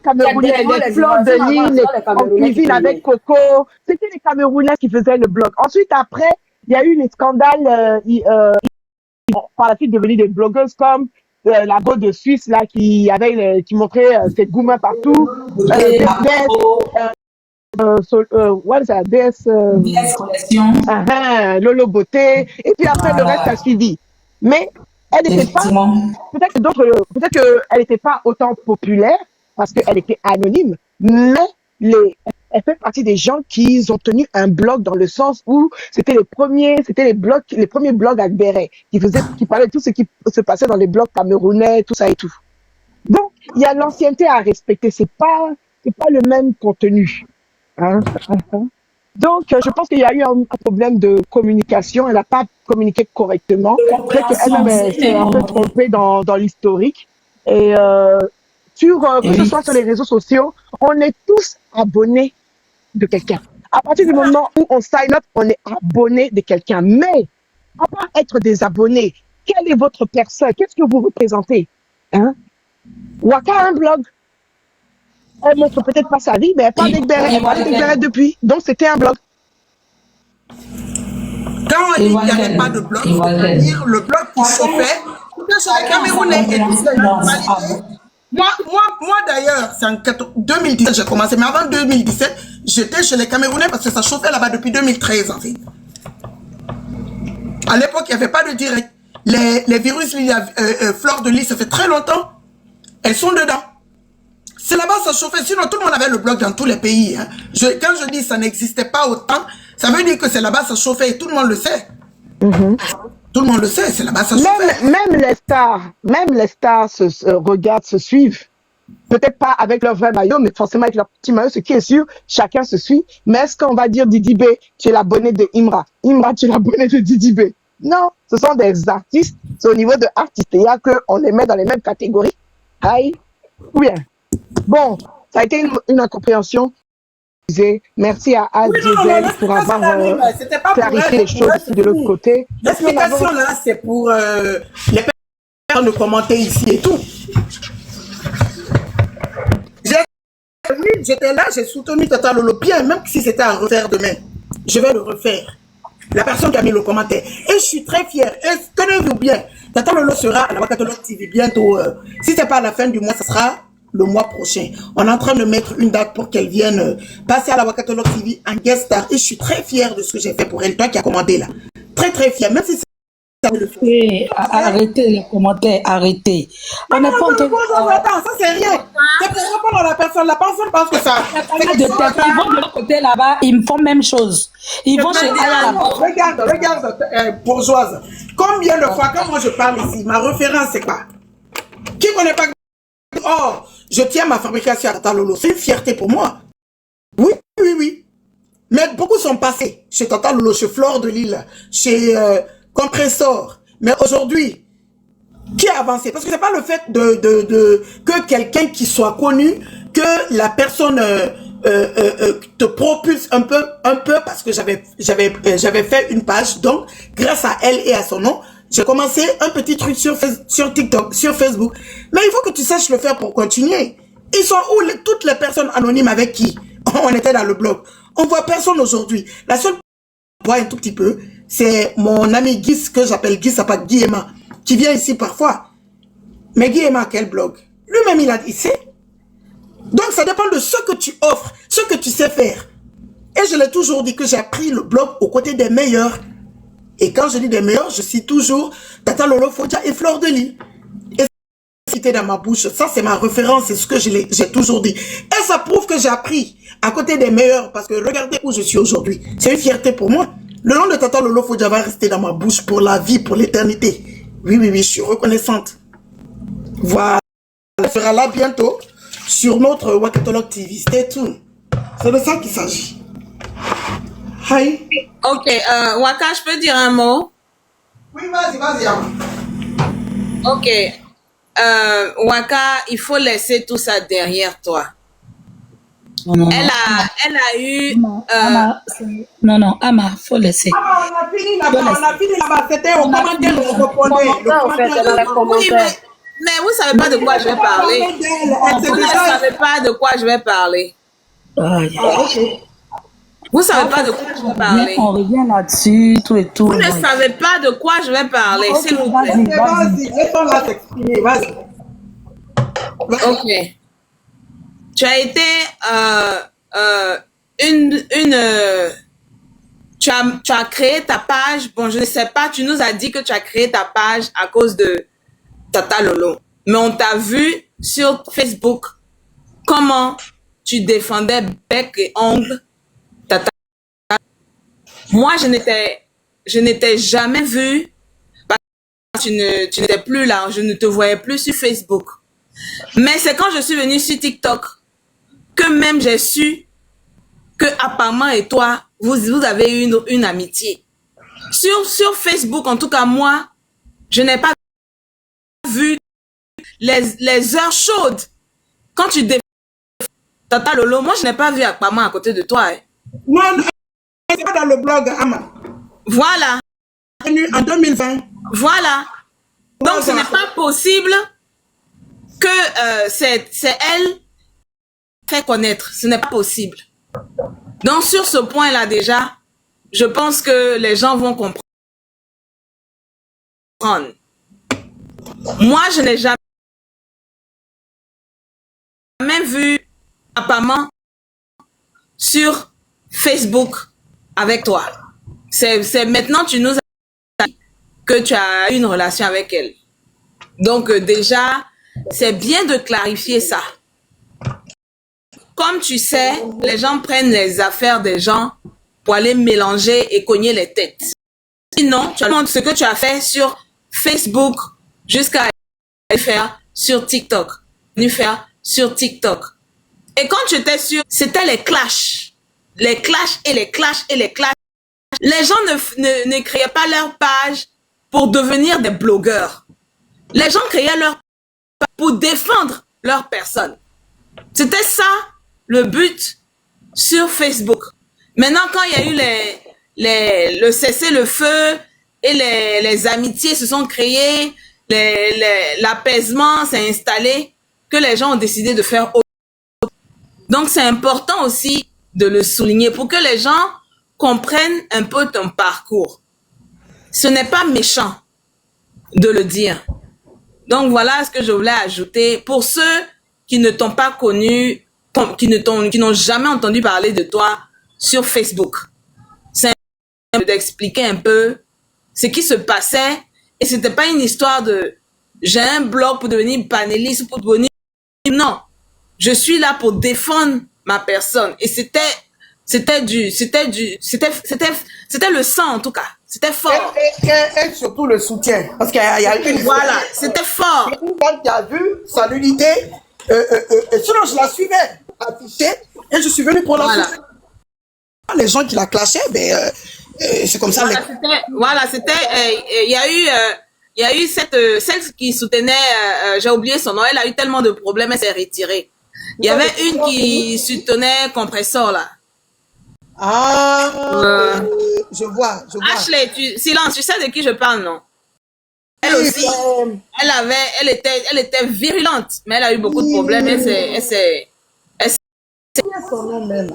Camerounais, les fleurs de l'île, en cuisine avec Coco. C'était les Camerounais qui faisaient le blog. Ensuite, après, il y a eu les scandales, par la suite devenus des blogueuses comme la go de Suisse là qui montrait ses gourmands partout. Ouais, ça, DS collection. Lolo Beauté. Et puis après, le reste a suivi. Mais elle n'était pas, peut-être qu'elle n'était pas autant populaire parce qu'elle était anonyme, mais elle fait partie des gens qui ont tenu un blog dans le sens où c'était les premiers blogs à Béret qui parlaient de tout ce qui se passait dans les blogs camerounais, tout ça et tout. Donc, il y a l'ancienneté à respecter. C'est pas le même contenu. Hein? Donc, je pense qu'il y a eu un problème de communication. Elle n'a pas communiqué correctement. Peut-être qu'elle-même s'est un peu trompée dans l'historique. Et que ce soit sur les réseaux sociaux, on est tous abonnés de quelqu'un. À partir du moment où on sign up, on est abonné de quelqu'un. Mais, à part être des abonnés, quelle est votre personne? Qu'est-ce que vous représentez? Hein? Waka a un blog. Elle montre peut-être pas sa vie, mais elle parle d'Exberet depuis. Donc, c'était un blog. Quand on dit qu'il n'y avait pas de blog, c'est-à-dire le blog qui chauffait, c'était sur les Camerounais et tout ça. Moi d'ailleurs, c'est en 2017 j'ai commencé, mais avant 2017, j'étais chez les Camerounais parce que ça chauffait là-bas depuis 2013 en fait. À l'époque, il n'y avait pas de direct. Les virus, fleurs de lys, ça fait très longtemps. Elles sont dedans. C'est là-bas ça chauffait. Sinon, tout le monde avait le blog dans tous les pays. Hein. Quand je dis ça n'existait pas autant, ça veut dire que c'est là-bas ça chauffait et tout le monde le sait. Tout le monde le sait, c'est là-bas ça chauffait. Même les stars se regardent, se suivent. Peut-être pas avec leur vrai maillot, mais forcément avec leur petit maillot, ce qui est sûr, chacun se suit. Mais est-ce qu'on va dire Didi B, tu es l'abonné de Imra? Imra, tu es l'abonné de Didi B? Non, ce sont des artistes. C'est au niveau de artistes. Il y a qu'on les met dans les mêmes catégories. Aïe, ou bien. Bon, ça a été une incompréhension. Merci à Al Diesel pour avoir clarifié les choses de l'autre côté. L'explication là, c'est pour les personnes de commenter ici et tout. J'étais là, j'ai soutenu Tata Lolo bien, même si c'était à refaire demain. Je vais le refaire. La personne qui a mis le commentaire. Et je suis très fière. Et tenez-vous bien, Tata Lolo sera à la Wakatolog TV bientôt. Si c'est pas à la fin du mois, ça sera le mois prochain. On est en train de mettre une date pour qu'elle vienne passer à la Wakatolog TV en guest star. Et je suis très fière de ce que j'ai fait pour elle. Toi qui as commandé là. Très très fière. Même si c'est arrêtez les commentaires, arrêtez. On n'est pas attends, ça c'est rien. C'est pour répondre à la personne. La personne pense que ça. Ils vont de l'autre côté là-bas, ils me font même chose. Ils vont chez Regarde, bourgeoise. Combien de fois, quand moi je parle ici, ma référence c'est quoi? Qui connaît pas? Oh, je tiens ma fabrication à Tata Lolo. C'est une fierté pour moi. Oui. Mais beaucoup sont passés chez Tata Lolo, chez Fleur de Lille, chez Compressor. Mais aujourd'hui, qui a avancé? Parce que c'est pas le fait que quelqu'un qui soit connu, que la personne te propulse un peu parce que j'avais fait une page. Donc, grâce à elle et à son nom, j'ai commencé un petit truc sur TikTok, sur Facebook. Mais il faut que tu saches le faire pour continuer. Ils sont où toutes les personnes anonymes avec qui on était dans le blog? On voit personne aujourd'hui. La seule qu'on voit un tout petit peu, c'est mon ami Guy, que j'appelle Guy, ça s'appelle Guy Emma, qui vient ici parfois. Mais Guy Emma, quel blog? Lui-même, il sait. Donc, ça dépend de ce que tu offres, ce que tu sais faire. Et je l'ai toujours dit que j'ai appris le blog aux côtés des meilleurs. Et quand je dis des meilleurs, je cite toujours Tata Lolo Fodja et Fleur de Lys. Et cité dans ma bouche, ça c'est ma référence, c'est ce que j'ai toujours dit. Et ça prouve que j'ai appris à côté des meilleurs, parce que regardez où je suis aujourd'hui. C'est une fierté pour moi. Le nom de Tata Lolo Fodja va rester dans ma bouche pour la vie, pour l'éternité. Oui, je suis reconnaissante. Voilà, elle sera là bientôt sur notre Wakatolog TV. Stay tuned. C'est de ça qu'il s'agit. Hi. Ok, Waka, je peux dire un mot? Oui, vas-y. Ok. Waka, il faut laisser tout ça derrière toi. Non. Elle a eu... Non, Ama, faut laisser. On a fini là-bas. C'était au commentaire, on répondait. Oui, Mais vous savez pas de quoi je vais parler. Vous ne savez pas de quoi je vais parler. Vous savez pas de quoi je vais parler. On revient là-dessus, tout et tout. Vous ne savez pas de quoi je vais parler, s'il vous plaît. Vas-y, laisse-la s'exprimer, vas-y. Ok. Tu as été tu as créé ta page. Bon, je ne sais pas, tu nous as dit que tu as créé ta page à cause de Tata Lolo. Mais on t'a vu sur Facebook comment tu défendais bec et ongle Tata. Moi, je n'étais jamais vue parce que tu n'étais plus là, je ne te voyais plus sur Facebook. Mais c'est quand je suis venue sur TikTok que même j'ai su que apparemment et toi, vous avez eu une amitié. Sur Facebook, en tout cas, moi, je n'ai pas vu les heures chaudes. Quand tu défends Tata Lolo, moi, je n'ai pas vu apparemment à côté de toi. Hein. Non, non, c'est pas dans le blog, Ama. Voilà. En 2020. Voilà. Donc, ce n'est pas possible que c'est elle fait connaître. Ce n'est pas possible. Donc, sur ce point-là, déjà, je pense que les gens vont comprendre. Moi, je n'ai jamais vu apparemment sur Facebook avec toi. C'est maintenant tu nous as dit que tu as une relation avec elle. Donc déjà, c'est bien de clarifier ça. Comme tu sais, les gens prennent les affaires des gens pour aller mélanger et cogner les têtes. Sinon, tu montres ce que tu as fait sur Facebook jusqu'à faire sur TikTok. Faire sur TikTok. Et quand tu étais sûr, c'était les clashs. Les clashs et les clashs et les clashs. Les gens ne créaient pas leur page pour devenir des blogueurs. Les gens créaient leur page pour défendre leur personne. C'était ça le but sur Facebook. Maintenant, quand il y a eu le cessez-le-feu et les amitiés se sont créées, l'apaisement s'est installé, que les gens ont décidé de faire autre. Donc, c'est important aussi de le souligner pour que les gens comprennent un peu ton parcours. Ce n'est pas méchant de le dire. Donc, voilà ce que je voulais ajouter. Pour ceux qui ne t'ont pas connu, qui n'ont jamais entendu parler de toi sur Facebook, c'est d'expliquer un peu ce qui se passait. Et c'était pas une histoire de j'ai un blog pour devenir panéliste, pour devenir... Non, je suis là pour défendre ma personne. Et c'était le sang en tout cas. C'était fort. Et surtout le soutien. Parce qu'il y a une... Voilà, c'était fort. Une femme qui a vu sa nudité. Sinon, je la suivais, affichée. Et je suis venu pour la soutenir. Les gens qui la clashaient, ben, c'est comme ça. Voilà, c'était... Il y a eu celle qui soutenait, j'ai oublié son nom, elle a eu tellement de problèmes, elle s'est retirée. Il y avait une qui soutenait Compressor, là. Ah, je vois. Ashley, silence, tu sais de qui je parle, non? Elle aussi, elle était virulente, mais elle a eu beaucoup de problèmes,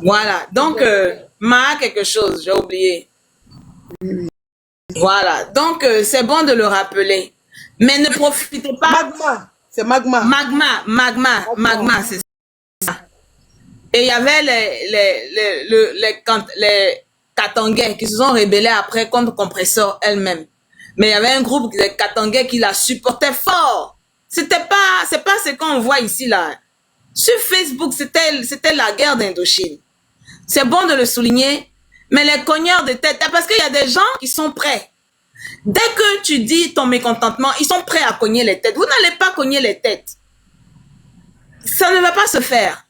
voilà, donc, Ma quelque chose, j'ai oublié. Voilà, donc c'est bon de le rappeler. Mais ne profitez pas... Magma, c'est Magma. Magma, c'est ça. Et il y avait les Katangais qui se sont rebellés après contre Compressor elle-même. Mais il y avait un groupe de Katangais qui la supportait fort. C'est pas ce qu'on voit ici, là. Sur Facebook, c'était la guerre d'Indochine. C'est bon de le souligner, mais les cogneurs de tête, parce qu'il y a des gens qui sont prêts. Dès que tu dis ton mécontentement, ils sont prêts à cogner les têtes. Vous n'allez pas cogner les têtes. Ça ne va pas se faire.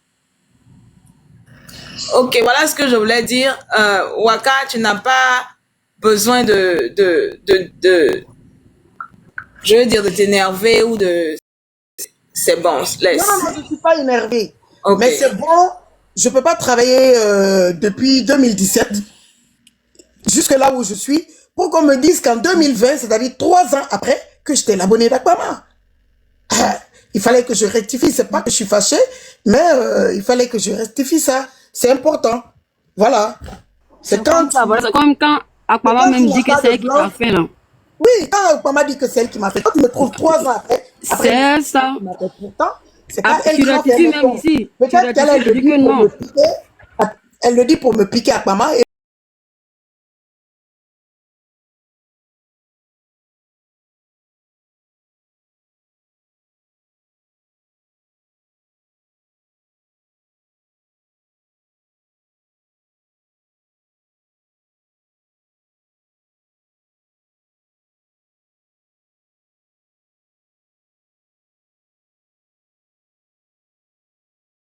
Ok, voilà ce que je voulais dire. Waka, tu n'as pas besoin de je veux dire de t'énerver ou de... C'est bon, laisse. Non, je ne suis pas énervé. Okay. Mais c'est bon, je ne peux pas travailler depuis 2017 jusque là où je suis pour qu'on me dise qu'en 2020, c'est-à-dire 3 ans après, que j'étais l'abonné d'Aquama. il fallait que je rectifie. C'est pas que je suis fâchée, mais il fallait que je rectifie ça. C'est important. Voilà. C'est quand... Voilà, c'est comme quand Akpama même dit que c'est elle qui t'a fait, là. Oui, quand Akpama dit que c'est elle qui m'a fait. Quand tu me trouves 3 ans après c'est ça. Pourtant, c'est pas elle Tu qui m'a fait. rectifies même ici. Peut-être qu'elle le dit pour me piquer. Elle le dit pour me piquer Akpama et